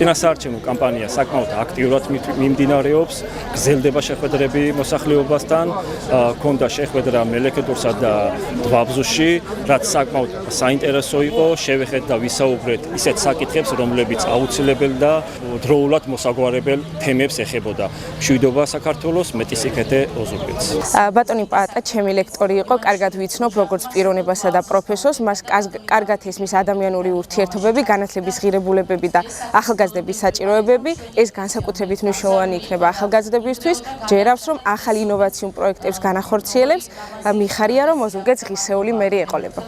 წინასაარჩევნო კამპანია საკმაოდ აქტიურად მიმდინარეობს, გრძელდება შეხვედრები მოსახლეობასთან, ქონდა შეხვედრა მელიქედურსა და დვაბზუში, რაც საკმაოდ საინტერესო იყო, შევეხეთ და ვისაუბრეთ ისეთ საკითხებს, რომლებიც აუცილებელი და დროულად მოსაგვარებელ თემებს ეხებოდა. მშვიდობა საქართველოს, მეტი სიკეთე ოზურგეთს. ბატონი პაატა ჩემი ლექტორი იყო, კარგად ვიცნობ როგორც პიროვნებასა და პროფესორს, მას კარგად ესმის ადამიანური ურთიერთობები, განათლების ღირებულებები და ახალგაზრდების საჭიროებები, ეს განსაკუთრებით მნიშვნელოვანი იქნება ახალგაზრდებისთვის, ჯერავს რომ ახალ ინოვაციურ პროექტებს განახორციელებს, მიხარია რომ ოზურგეთს ღირსეული მერი ეყოლება.